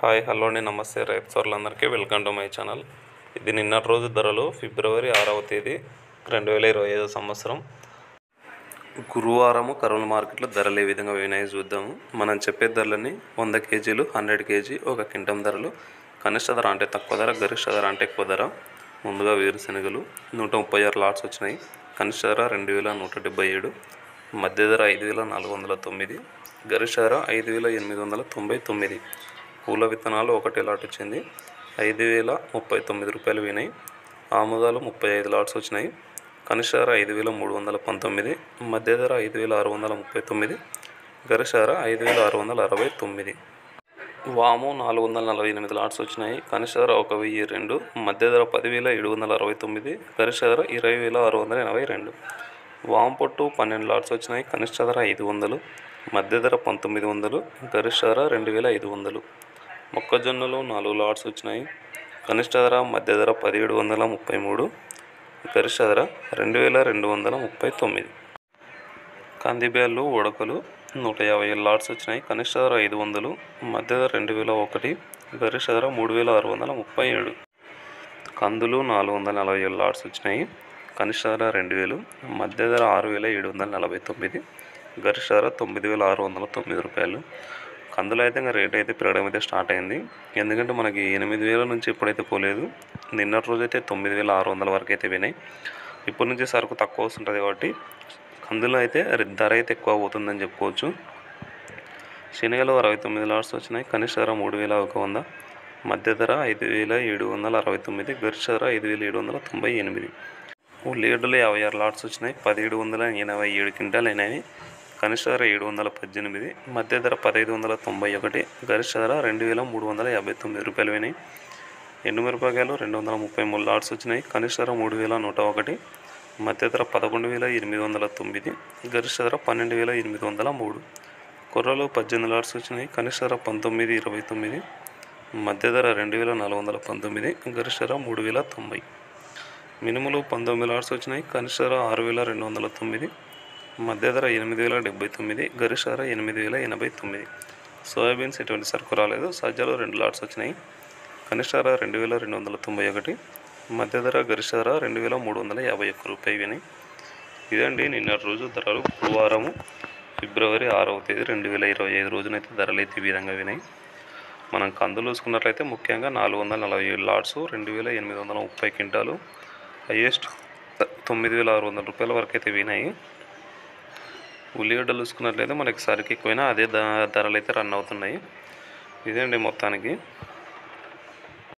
Hi hello అండి, నమస్తే రైతు సోదరులందరికీ వెల్కమ్ టు మై ఛానల్. ఇది నిన్నటి రోజు ధరలు ఫిబ్రవరి 6వ తేదీ 2025 సంవత్సరం గురువారము కర్నూలు మార్కెట్లో ధరలు ఏ విధంగా పోయినాయో చూద్దాము. మనం చెప్పే ధరలని 100 కేజీలు, 100 కేజీ, 1 క్వింటల్ ధరలు. కనిష్ట ధర అంటే తక్కువ ధర, గరిష్ట ధర అంటే ఎక్కువ ధర. ముందుగా వేరుశెనగలు 136 లాట్స్ వచ్చినాయి. కనిష్ట ధర 2177, మధ్య ధర 5409, గరిష్ట ధర 5899. పూల విత్తనాలు 1 లాట్ వచ్చింది, 5039 రూపాయలు పోయినాయి. ఆముదాలు 35 లాట్స్ వచ్చినాయి. కనిష్ట ధర 5319, మధ్య ధర 5639, గరిష్ట ధర 5669. వాము 448 లాట్స్ వచ్చినాయి. కనిష్ట ధర 1002, మధ్య ధర 10769, గరిష్ట ధర 20682. వాము పొట్టు 12 లాట్స్ వచ్చినాయి. కనిష్ట ధర 500, మధ్య ధర 1900, గరిష్ట ధర 2500. మొక్కజొన్నలు 4 లాట్స్ వచ్చినాయి. కనిష్ట ధర, మధ్య ధర 1733, గరిష్ట ధర 2239. కందిబ్యాళ్ళు ఉడకలు 150 లాట్స్ వచ్చినాయి. కనిష్ట ధర 500, మధ్య ధర 2001, గరిష్ట ధర 3637. కందులు 447 లాట్స్ వచ్చినాయి. కనిష్ట ధర 2000, మధ్య ధర 6749, గరిష్ట ధర 9609 రూపాయలు. కందులు అయితే ఇంకా రేట్ అయితే పెరగడం అయితే స్టార్ట్ అయింది. ఎందుకంటే మనకి 8000 నుంచి ఎప్పుడైతే పోలేదు, నిన్నటి రోజు అయితే 9600 వరకు అయితే పోయినాయి. ఇప్పటి నుంచి సరుకు తక్కువ వస్తుంటుంది కాబట్టి కందులు అయితే ధర అయితే ఎక్కువ పోతుందని చెప్పుకోవచ్చు. శనగలు 69 లాట్స్ వచ్చినాయి. కనిష్ట ధర 3100, మధ్య ధర 5769, గరిష్ట ధర 5798. ఉల్లిగడ్డలు 56 లాట్స్ వచ్చినాయి. 1787 క్వింటాలు అయినాయి. కనిష్ట ధర 718, మధ్య ధర 1591, గరిష్ట ధర 2359 రూపాయలు పోయినాయి. ఎండుమిరపకాయలు 233 లాట్స్ వచ్చినాయి. కనిష్ట ధర 3101, మధ్య ధర 11809, గరిష్ట ధర 12803. కొర్రలు 18 లాట్స్ వచ్చినాయి. కనిష్ట ధర 1929, మధ్య ధర 2419, గరిష్ట ధర 3090. మినుములు 19 లాట్స్ వచ్చినాయి. కనిష్ట ధర 6209, మధ్య ధర 8079, గరిష్ట ధర 8089. సోయాబీన్స్ ఎటువంటి సరుకు రాలేదు. సజ్జలు 2 లాట్స్ వచ్చినాయి. కనిష్ట ధర 2291, మధ్య ధర గరిష్ట ధర 2351 రూపాయలు వినాయి. ఇదండి నిన్నటి రోజు ధరలు. గురువారము ఫిబ్రవరి 6వ తేదీ 2025 రోజునైతే ధరలు అయితే ఈ విధంగా వినాయి. మనం కందులు చూసుకున్నట్లయితే ముఖ్యంగా 447 లాట్స్, 2830 క్వింటాలు, హైయెస్ట్ 9600 రూపాయల వరకు అయితే వినాయి. ఉల్లిగడ్డలు చూసుకున్నట్లయితే మనకి సరుకు ఎక్కువైనా అదే ధరలు అయితే రన్ అవుతున్నాయి. ఇదండి మొత్తానికి.